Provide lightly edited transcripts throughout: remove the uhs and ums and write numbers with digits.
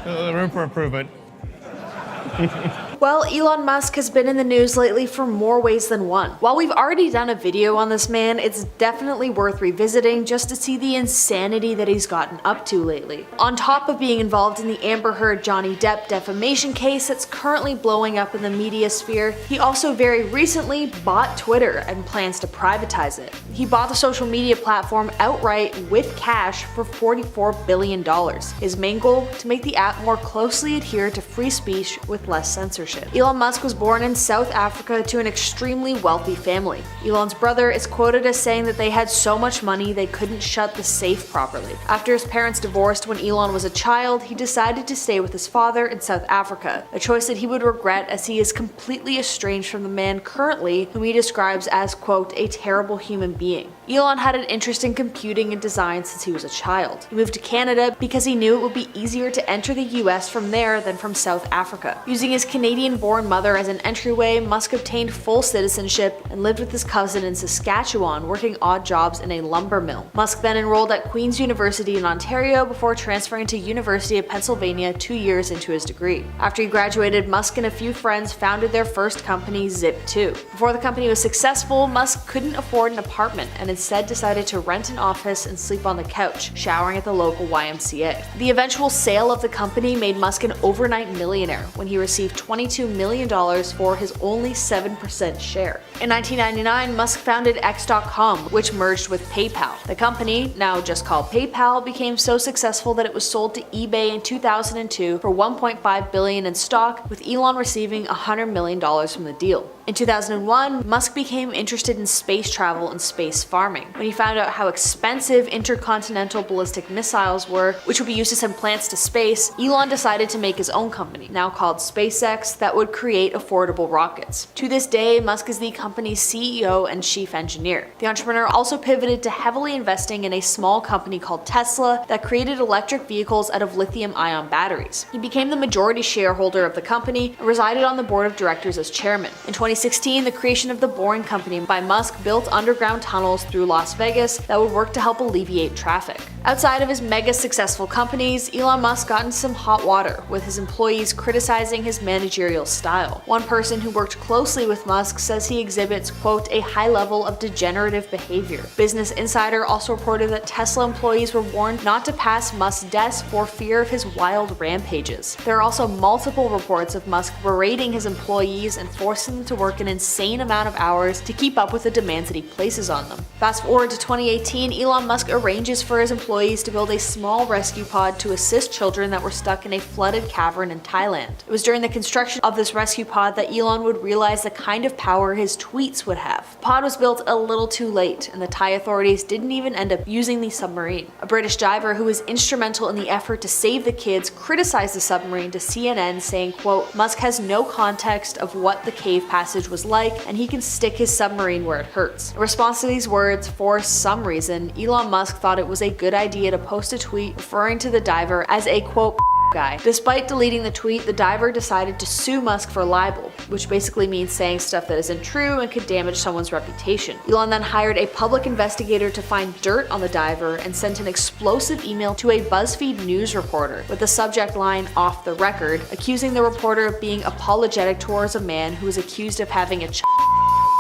Room for improvement. Well, Elon Musk has been in the news lately for more ways than one. While we've already done a video on this man, it's definitely worth revisiting just to see the insanity that he's gotten up to lately. On top of being involved in the Amber Heard Johnny Depp defamation case that's currently blowing up in the media sphere, he also very recently bought Twitter and plans to privatize it. He bought the social media platform outright with cash for $44 billion. His main goal? To make the app more closely adhere to free speech with less censorship. Elon Musk was born in South Africa to an extremely wealthy family. Elon's brother is quoted as saying that they had so much money they couldn't shut the safe properly. After his parents divorced when Elon was a child, he decided to stay with his father in South Africa, a choice that he would regret as he is completely estranged from the man currently whom he describes as, quote, a terrible human being. Elon had an interest in computing and design since he was a child. He moved to Canada because he knew it would be easier to enter the US from there than from South Africa. Using his Canadian-born mother as an entryway, Musk obtained full citizenship and lived with his cousin in Saskatchewan, working odd jobs in a lumber mill. Musk then enrolled at Queen's University in Ontario before transferring to University of Pennsylvania 2 years into his degree. After he graduated, Musk and a few friends founded their first company, Zip2. Before the company was successful, Musk couldn't afford an apartment and instead decided to rent an office and sleep on the couch, showering at the local YMCA. The eventual sale of the company made Musk an overnight millionaire when he received $22 million for his only 7% share. In 1999, Musk founded X.com, which merged with PayPal. The company, now just called PayPal, became so successful that it was sold to eBay in 2002 for $1.5 billion in stock, with Elon receiving $100 million from the deal. In 2001, Musk became interested in space travel and space farming. When he found out how expensive intercontinental ballistic missiles were, which would be used to send plants to space, Elon decided to make his own company, now called SpaceX, that would create affordable rockets. To this day, Musk is the company's CEO and chief engineer. The entrepreneur also pivoted to heavily investing in a small company called Tesla that created electric vehicles out of lithium-ion batteries. He became the majority shareholder of the company and resided on the board of directors as chairman. In 2016, the creation of the Boring Company by Musk built underground tunnels through Las Vegas that would work to help alleviate traffic. Outside of his mega successful companies, Elon Musk got into some hot water, with his employees criticizing his managerial style. One person who worked closely with Musk says he exhibits, quote, a high level of degenerative behavior. Business Insider also reported that Tesla employees were warned not to pass Musk's desk for fear of his wild rampages. There are also multiple reports of Musk berating his employees and forcing them to work an insane amount of hours to keep up with the demands that he places on them. Fast forward to 2018, Elon Musk arranges for his employees to build a small rescue pod to assist children that were stuck in a flooded cavern in Thailand. It was during the construction of this rescue pod that Elon would realize the kind of power his tweets would have. The pod was built a little too late, and the Thai authorities didn't even end up using the submarine. A British diver who was instrumental in the effort to save the kids criticized the submarine to CNN, saying, quote, Musk has no context of what the cave passage was like, and he can stick his submarine where it hurts. In response to these words, for some reason, Elon Musk thought it was a good idea to post a tweet referring to the diver as a, quote, guy. Despite deleting the tweet, the diver decided to sue Musk for libel, which basically means saying stuff that isn't true and could damage someone's reputation. Elon then hired a public investigator to find dirt on the diver and sent an explosive email to a BuzzFeed news reporter with the subject line "off the record," accusing the reporter of being apologetic towards a man who was accused of having a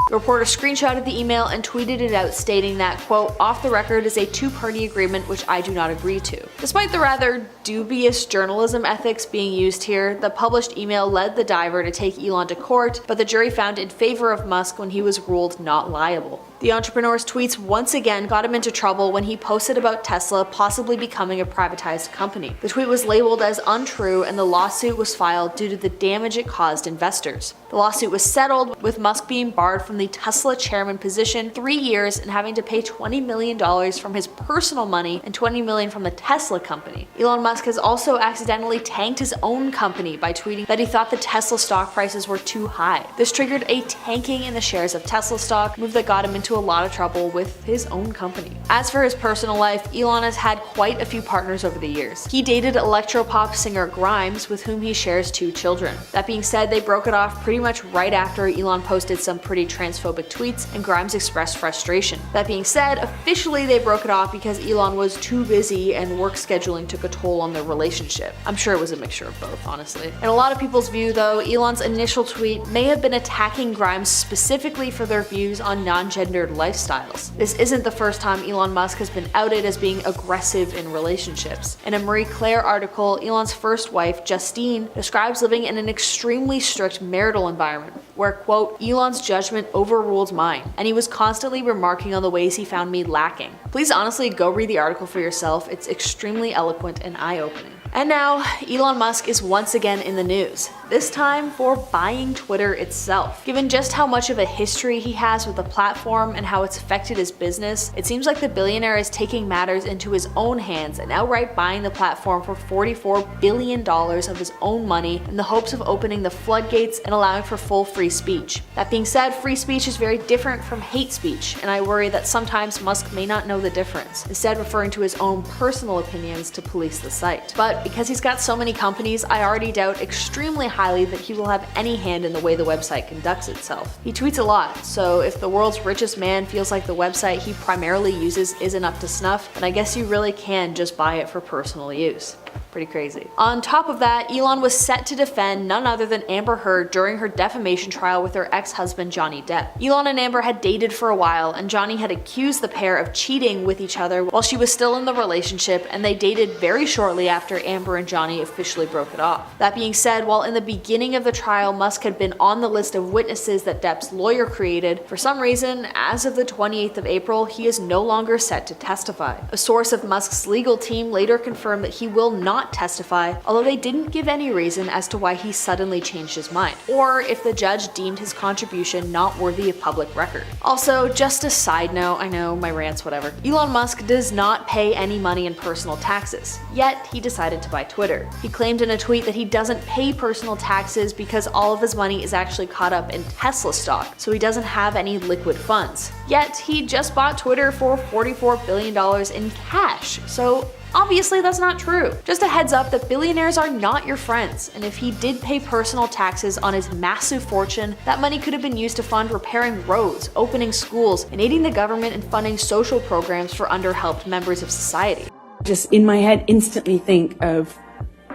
The reporter screenshotted the email and tweeted it out, stating that, quote, off the record is a two-party agreement which I do not agree to. Despite the rather dubious journalism ethics being used here, the published email led the diver to take Elon to court, but the jury found in favor of Musk when he was ruled not liable. The entrepreneur's tweets once again got him into trouble when he posted about Tesla possibly becoming a privatized company. The tweet was labeled as untrue and the lawsuit was filed due to the damage it caused investors. The lawsuit was settled, with Musk being barred from the Tesla chairman position 3 years and having to pay $20 million from his personal money and $20 million from the Tesla company. Elon Musk has also accidentally tanked his own company by tweeting that he thought the Tesla stock prices were too high. This triggered a tanking in the shares of Tesla stock, move that got him into into a lot of trouble with his own company. As for his personal life, Elon has had quite a few partners over the years. He dated electropop singer Grimes, with whom he shares 2 children. That being said, they broke it off pretty much right after Elon posted some pretty transphobic tweets and Grimes expressed frustration. That being said, officially they broke it off because Elon was too busy and work scheduling took a toll on their relationship. I'm sure it was a mixture of both, honestly. In a lot of people's view though, Elon's initial tweet may have been attacking Grimes specifically for their views on non-gendered lifestyles. This isn't the first time Elon Musk has been outed as being aggressive in relationships. In a Marie Claire article, Elon's first wife, Justine, describes living in an extremely strict marital environment where, quote, Elon's judgment overruled mine, and he was constantly remarking on the ways he found me lacking. Please honestly go read the article for yourself. It's extremely eloquent and eye-opening. And now, Elon Musk is once again in the news, this time for buying Twitter itself. Given just how much of a history he has with the platform and how it's affected his business, it seems like the billionaire is taking matters into his own hands and outright buying the platform for $44 billion of his own money in the hopes of opening the floodgates and allowing for full free speech. That being said, free speech is very different from hate speech, and I worry that sometimes Musk may not know the difference, instead referring to his own personal opinions to police the site. But because he's got so many companies, I already doubt extremely highly that he will have any hand in the way the website conducts itself. He tweets a lot, so if the world's richest man feels like the website he primarily uses isn't up to snuff, then I guess you really can just buy it for personal use. Pretty crazy. On top of that, Elon was set to defend none other than Amber Heard during her defamation trial with her ex-husband Johnny Depp. Elon and Amber had dated for a while, and Johnny had accused the pair of cheating with each other while she was still in the relationship, and they dated very shortly after Amber and Johnny officially broke it off. That being said, while in the beginning of the trial Musk had been on the list of witnesses that Depp's lawyer created, for some reason, as of the 28th of April, he is no longer set to testify. A source of Musk's legal team later confirmed that he will not testify, although they didn't give any reason as to why he suddenly changed his mind, or if the judge deemed his contribution not worthy of public record. Also, just a side note, I know, my rants, whatever. Elon Musk does not pay any money in personal taxes, yet he decided to buy Twitter. He claimed in a tweet that he doesn't pay personal taxes because all of his money is actually caught up in Tesla stock, so he doesn't have any liquid funds. Yet, he just bought Twitter for $44 billion in cash, so obviously that's not true. Just a heads up that billionaires are not your friends, and if he did pay personal taxes on his massive fortune, that money could have been used to fund repairing roads, opening schools, and aiding the government in funding social programs for underhelped members of society. Just in my head instantly think of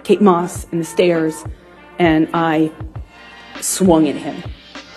Kate Moss and the stairs, and I swung at him.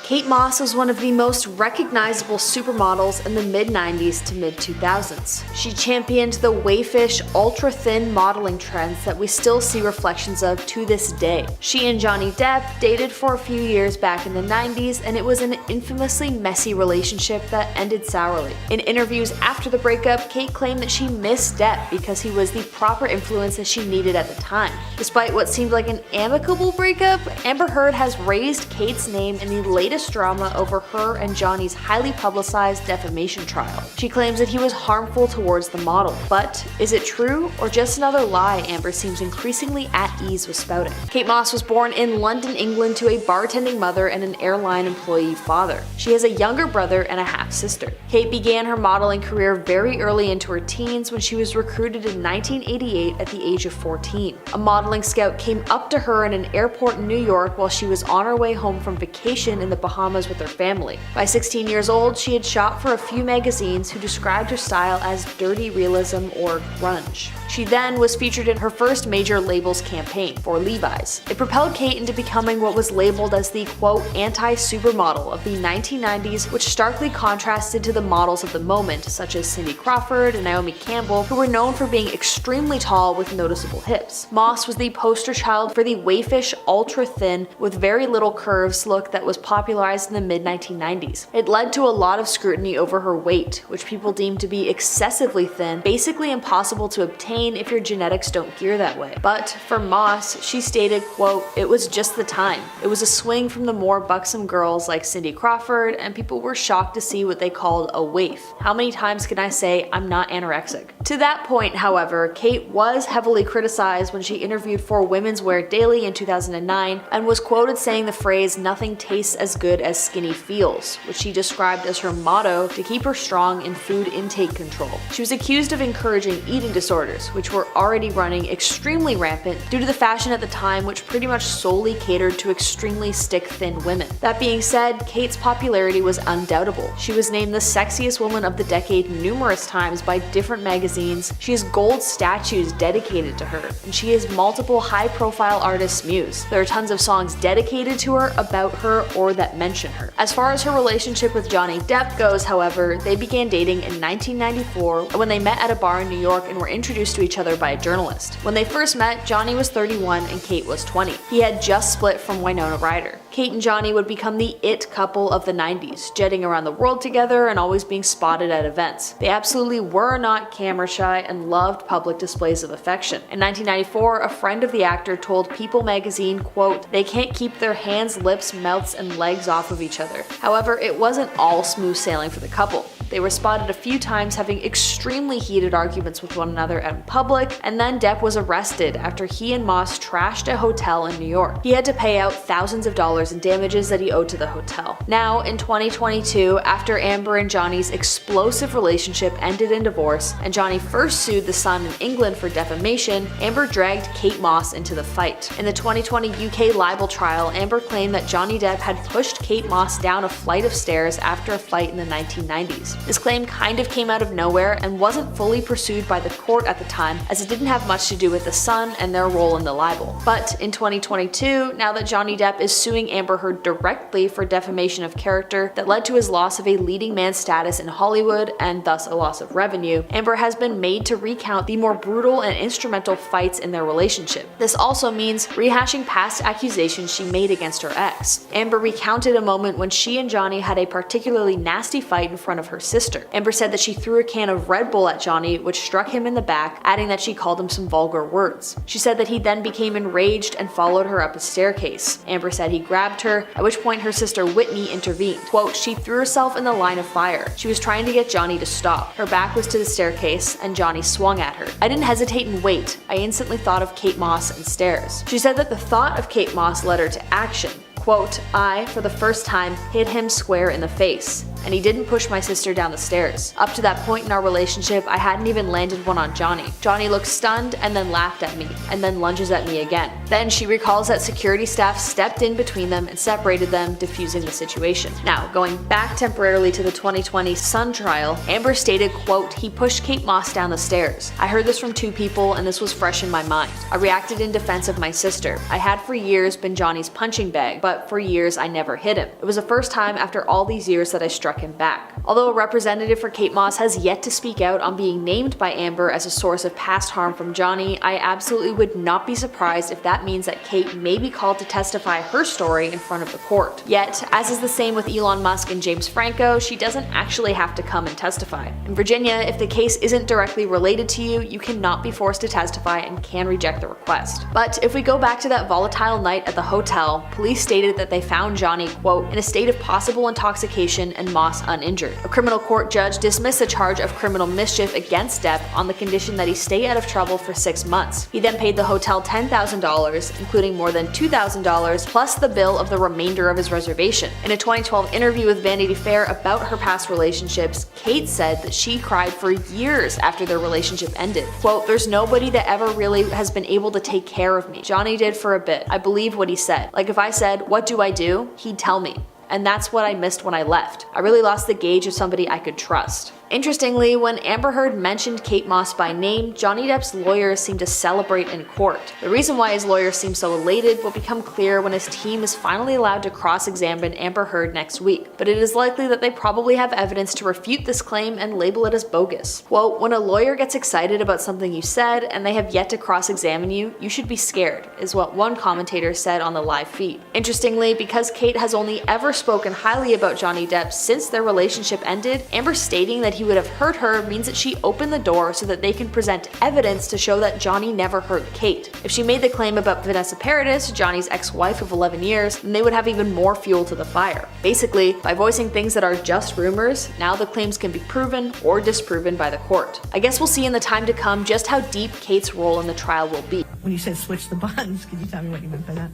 Kate Moss was one of the most recognizable supermodels in the mid-90s to mid-2000s. She championed the waifish, ultra-thin modeling trends that we still see reflections of to this day. She and Johnny Depp dated for a few years back in the 90s, and it was an infamously messy relationship that ended sourly. In interviews after the breakup, Kate claimed that she missed Depp because he was the proper influence that she needed at the time. Despite what seemed like an amicable breakup, Amber Heard has raised Kate's name in the latest drama over her and Johnny's highly publicized defamation trial. She claims that he was harmful towards the model. But is it true, or just another lie Amber seems increasingly at ease with spouting? Kate Moss was born in London, England to a bartending mother and an airline employee father. She has a younger brother and a half-sister. Kate began her modeling career very early into her teens when she was recruited in 1988 at the age of 14. A modeling scout came up to her in an airport in New York while she was on her way home from vacation in the Bahamas with her family. By 16 years old, she had shot for a few magazines who described her style as dirty realism or grunge. She then was featured in her first major labels campaign for Levi's. It propelled Kate into becoming what was labeled as the quote anti-supermodel of the 1990s, which starkly contrasted to the models of the moment, such as Cindy Crawford and Naomi Campbell, who were known for being extremely tall with noticeable hips. Moss was the poster child for the waifish, ultra-thin, with very little curves look that was popularized in the mid-1990s. It led to a lot of scrutiny over her weight, which people deemed to be excessively thin, basically impossible to obtain if your genetics don't gear that way. But for Moss, she stated, quote, "It was just the time. It was a swing from the more buxom girls like Cindy Crawford, and people were shocked to see what they called a waif. How many times can I say I'm not anorexic?" To that point, however, Kate was heavily criticized when she interviewed for Women's Wear Daily in 2009 and was quoted saying the phrase "nothing tastes as good as skinny feels, which she described as her motto to keep her strong in food intake control. She was accused of encouraging eating disorders, which were already running extremely rampant due to the fashion at the time, which pretty much solely catered to extremely stick-thin women. That being said, Kate's popularity was undoubtable. She was named the sexiest woman of the decade numerous times by different magazines. She has gold statues dedicated to her, and she has multiple high-profile artists' muse. There are tons of songs dedicated to her, about her, or that mention her. As far as her relationship with Johnny Depp goes, however, they began dating in 1994 when they met at a bar in New York and were introduced to each other by a journalist. When they first met, Johnny was 31 and Kate was 20. He had just split from Winona Ryder. Kate and Johnny would become the it couple of the 90s, jetting around the world together and always being spotted at events. They absolutely were not camera shy and loved public displays of affection. In 1994, a friend of the actor told People magazine, quote, "They can't keep their hands, lips, mouths, and legs off of each other." However, it wasn't all smooth sailing for the couple. They were spotted a few times having extremely heated arguments with one another out in public, and then Depp was arrested after he and Moss trashed a hotel in New York. He had to pay out thousands of dollars in damages that he owed to the hotel. Now, in 2022, after Amber and Johnny's explosive relationship ended in divorce, and Johnny first sued the Sun in England for defamation, Amber dragged Kate Moss into the fight. In the 2020 UK libel trial, Amber claimed that Johnny Depp had pushed Kate Moss down a flight of stairs after a fight in the 1990s. This claim kind of came out of nowhere and wasn't fully pursued by the court at the time, as it didn't have much to do with the Sun and their role in the libel. But in 2022, now that Johnny Depp is suing Amber Heard directly for defamation of character that led to his loss of a leading man status in Hollywood and thus a loss of revenue, Amber has been made to recount the more brutal and instrumental fights in their relationship. This also means rehashing past accusations she made against her ex. Amber recounted a moment when she and Johnny had a particularly nasty fight in front of her sister. Amber said that she threw a can of Red Bull at Johnny, which struck him in the back, adding that she called him some vulgar words. She said that he then became enraged and followed her up a staircase. Amber said he grabbed her, at which point her sister Whitney intervened. Quote, "She threw herself in the line of fire. She was trying to get Johnny to stop. Her back was to the staircase, and Johnny swung at her. I didn't hesitate and wait. I instantly thought of Kate Moss and stairs." She said that the thought of Kate Moss led her to action. Quote, "I, for the first time, hit him square in the face, and he didn't push my sister down the stairs. Up to that point in our relationship, I hadn't even landed one on Johnny. Johnny looked stunned and then laughed at me, and then lunges at me again." Then she recalls that security staff stepped in between them and separated them, diffusing the situation. Now, going back temporarily to the 2020 Sun trial, Amber stated, quote, "He pushed Kate Moss down the stairs. I heard this from two people, and this was fresh in my mind. I reacted in defense of my sister. I had for years been Johnny's punching bag, but for years I never hit him. It was the first time after all these years that I struck him back." Although a representative for Kate Moss has yet to speak out on being named by Amber as a source of past harm from Johnny, I absolutely would not be surprised if that means that Kate may be called to testify her story in front of the court. Yet, as is the same with Elon Musk and James Franco, she doesn't actually have to come and testify. In Virginia, if the case isn't directly related to you, you cannot be forced to testify and can reject the request. But if we go back to that volatile night at the hotel, police stated that they found Johnny, quote, "in a state of possible intoxication and Moss uninjured." A criminal court judge dismissed the charge of criminal mischief against Depp on the condition that he stay out of trouble for 6 months. He then paid the hotel $10,000, including more than $2,000, plus the bill of the remainder of his reservation. In a 2012 interview with Vanity Fair about her past relationships, Kate said that she cried for years after their relationship ended. Quote, "There's nobody that ever really has been able to take care of me. Johnny did for a bit. I believe what he said. Like if I said, 'What do I do?' he'd tell me. And that's what I missed when I left. I really lost the gauge of somebody I could trust." Interestingly, when Amber Heard mentioned Kate Moss by name, Johnny Depp's lawyers seemed to celebrate in court. The reason why his lawyers seem so elated will become clear when his team is finally allowed to cross-examine Amber Heard next week, but it is likely that they probably have evidence to refute this claim and label it as bogus. Quote, "When a lawyer gets excited about something you said and they have yet to cross-examine you, you should be scared," is what one commentator said on the live feed. Interestingly, because Kate has only ever spoken highly about Johnny Depp since their relationship ended, Amber stating that he he would have hurt her means that she opened the door so that they can present evidence to show that Johnny never hurt Kate. If she made the claim about Vanessa Paradis, Johnny's ex-wife of 11 years, then they would have even more fuel to the fire. Basically, by voicing things that are just rumors, now the claims can be proven or disproven by the court. I guess we'll see in the time to come just how deep Kate's role in the trial will be. When you said switch the bonds, could you tell me what you meant by that?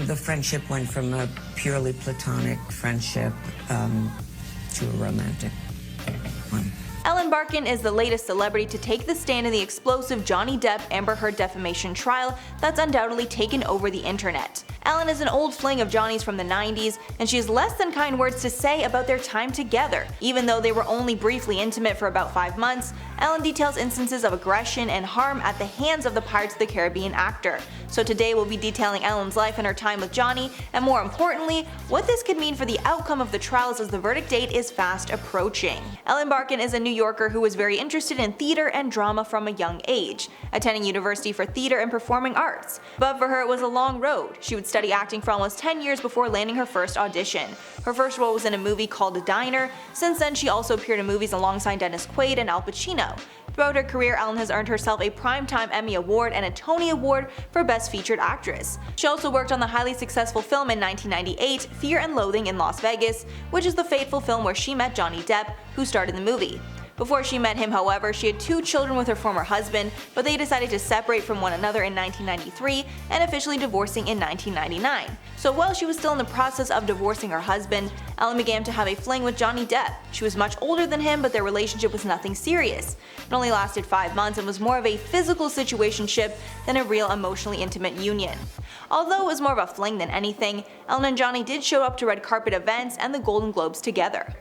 The friendship went from a purely platonic friendship to a romantic one. Ellen Barkin is the latest celebrity to take the stand in the explosive Johnny Depp Amber Heard defamation trial that's undoubtedly taken over the internet. Ellen is an old fling of Johnny's from the 90s, and she has less than kind words to say about their time together. Even though they were only briefly intimate for about 5 months, Ellen details instances of aggression and harm at the hands of the Pirates of the Caribbean actor. So today we'll be detailing Ellen's life and her time with Johnny, and more importantly, what this could mean for the outcome of the trials as the verdict date is fast approaching. Ellen Barkin is a New Yorker who was very interested in theater and drama from a young age, attending University for Theater and Performing Arts. But for her it was a long road. She would study acting for almost 10 years before landing her first audition. Her first role was in a movie called Diner. Since then she also appeared in movies alongside Dennis Quaid and Al Pacino. Throughout her career, Ellen has earned herself a Primetime Emmy Award and a Tony Award for Best Featured Actress. She also worked on the highly successful film in 1998, Fear and Loathing in Las Vegas, which is the fateful film where she met Johnny Depp, who starred in the movie. Before she met him, however, she had 2 children with her former husband, but they decided to separate from one another in 1993 and officially divorcing in 1999. So while she was still in the process of divorcing her husband, Ellen began to have a fling with Johnny Depp. She was much older than him, but their relationship was nothing serious. It only lasted 5 months and was more of a physical situationship than a real emotionally intimate union. Although it was more of a fling than anything, Ellen and Johnny did show up to red carpet events and the Golden Globes together.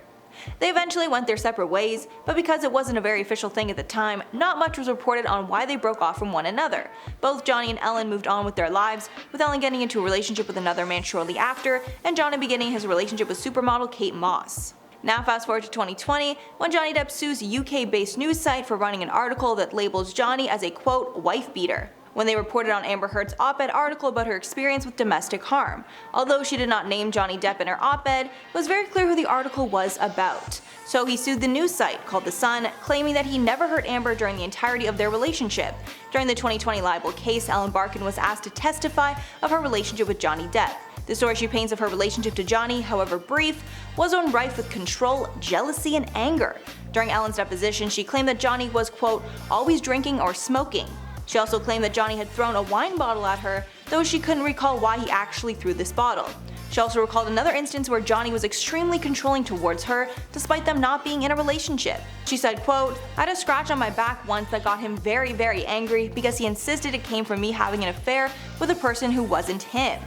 They eventually went their separate ways, but because it wasn't a very official thing at the time, not much was reported on why they broke off from one another. Both Johnny and Ellen moved on with their lives, with Ellen getting into a relationship with another man shortly after, and Johnny beginning his relationship with supermodel Kate Moss. Now fast forward to 2020, when Johnny Depp sues a UK-based news site for running an article that labels Johnny as a quote, wife beater, when they reported on Amber Heard's op-ed article about her experience with domestic harm. Although she did not name Johnny Depp in her op-ed, it was very clear who the article was about. So he sued the news site called The Sun, claiming that he never hurt Amber during the entirety of their relationship. During the 2020 libel case, Ellen Barkin was asked to testify of her relationship with Johnny Depp. The story she paints of her relationship to Johnny, however brief, was one rife with control, jealousy, and anger. During Ellen's deposition, she claimed that Johnny was, quote, always drinking or smoking. She also claimed that Johnny had thrown a wine bottle at her, though she couldn't recall why he actually threw this bottle. She also recalled another instance where Johnny was extremely controlling towards her, despite them not being in a relationship. She said, quote, I had a scratch on my back once that got him very, very angry because he insisted it came from me having an affair with a person who wasn't him.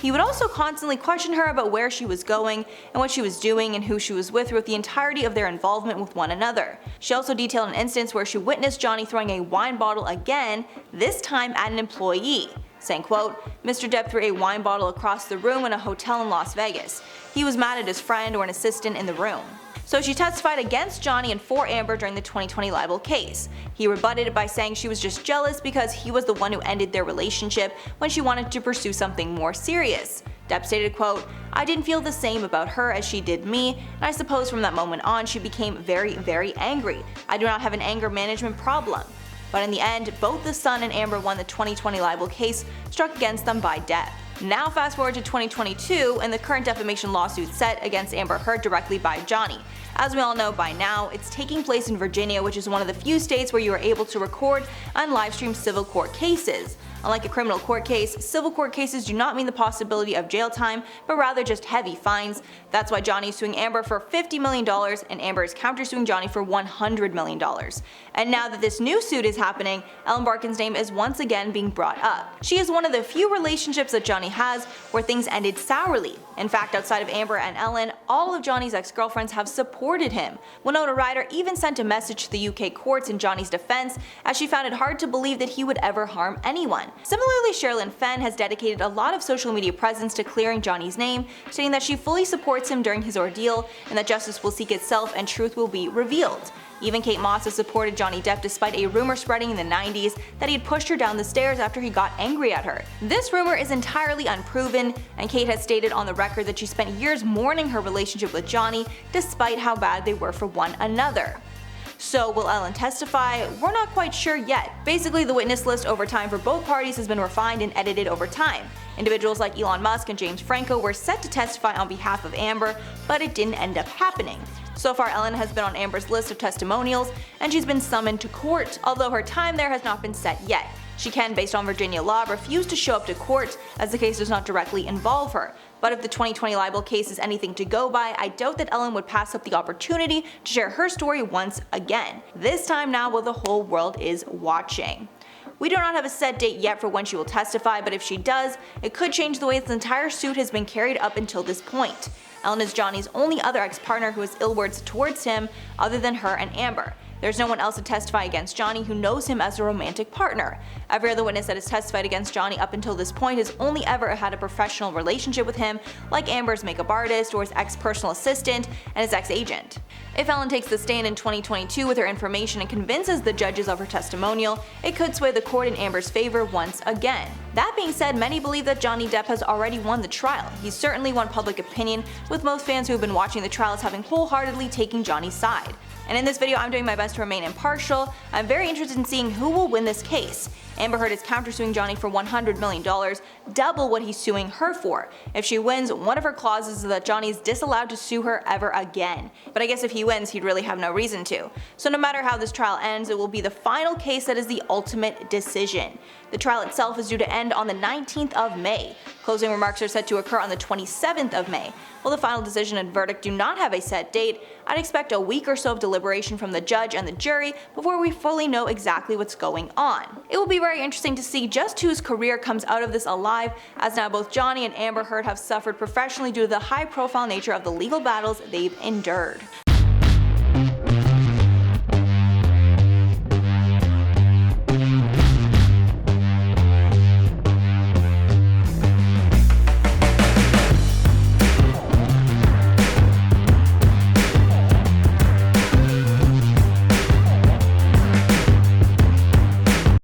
He would also constantly question her about where she was going and what she was doing and who she was with throughout the entirety of their involvement with one another. She also detailed an instance where she witnessed Johnny throwing a wine bottle again, this time at an employee, saying, quote, Mr. Depp threw a wine bottle across the room in a hotel in Las Vegas. He was mad at his friend or an assistant in the room. So she testified against Johnny and for Amber during the 2020 libel case. He rebutted it by saying she was just jealous because he was the one who ended their relationship when she wanted to pursue something more serious. Depp stated, quote, I didn't feel the same about her as she did me, and I suppose from that moment on she became very, very angry. I do not have an anger management problem. But in the end, both The Sun and Amber won the 2020 libel case struck against them by Depp. Now fast forward to 2022 and the current defamation lawsuit set against Amber Heard directly by Johnny. As we all know by now, it's taking place in Virginia, which is one of the few states where you are able to record and livestream civil court cases. Unlike a criminal court case, civil court cases do not mean the possibility of jail time, but rather just heavy fines. That's why Johnny is suing Amber for $50 million and Amber is countersuing Johnny for $100 million. And now that this new suit is happening, Ellen Barkin's name is once again being brought up. She is one of the few relationships that Johnny has where things ended sourly. In fact, outside of Amber and Ellen, all of Johnny's ex-girlfriends have supported him. Winona Ryder even sent a message to the UK courts in Johnny's defense, as she found it hard to believe that he would ever harm anyone. Similarly, Sherilyn Fenn has dedicated a lot of social media presence to clearing Johnny's name, stating that she fully supports him during his ordeal and that justice will seek itself and truth will be revealed. Even Kate Moss has supported Johnny Depp despite a rumor spreading in the 90s that he had pushed her down the stairs after he got angry at her. This rumor is entirely unproven, and Kate has stated on the record that she spent years mourning her relationship with Johnny despite how bad they were for one another. So will Ellen testify? We're not quite sure yet. Basically, the witness list over time for both parties has been refined and edited over time. Individuals like Elon Musk and James Franco were set to testify on behalf of Amber, but it didn't end up happening. So far, Ellen has been on Amber's list of testimonials, and she's been summoned to court, although her time there has not been set yet. She can, based on Virginia law, refuse to show up to court as the case does not directly involve her. But if the 2020 libel case is anything to go by, I doubt that Ellen would pass up the opportunity to share her story once again. This time now while the whole world is watching. We do not have a set date yet for when she will testify, but if she does, it could change the way this entire suit has been carried up until this point. Ellen is Johnny's only other ex-partner who has ill words towards him other than her and Amber. There's no one else to testify against Johnny who knows him as a romantic partner. Every other witness that has testified against Johnny up until this point has only ever had a professional relationship with him, like Amber's makeup artist or his ex-personal assistant and his ex-agent. If Ellen takes the stand in 2022 with her information and convinces the judges of her testimonial, it could sway the court in Amber's favor once again. That being said, many believe that Johnny Depp has already won the trial. He's certainly won public opinion, with most fans who have been watching the trials having wholeheartedly taken Johnny's side. And in this video, I'm doing my best to remain impartial. I'm very interested in seeing who will win this case. Amber Heard is countersuing Johnny for $100 million, double what he's suing her for. If she wins, one of her clauses is that Johnny's disallowed to sue her ever again. But I guess if he wins, he'd really have no reason to. So no matter how this trial ends, it will be the final case that is the ultimate decision. The trial itself is due to end on the 19th of May. Closing remarks are set to occur on the 27th of May. While the final decision and verdict do not have a set date, I'd expect a week or so of deliberation from the judge and the jury before we fully know exactly what's going on. It will be very interesting to see just whose career comes out of this alive, as now both Johnny and Amber Heard have suffered professionally due to the high-profile nature of the legal battles they've endured.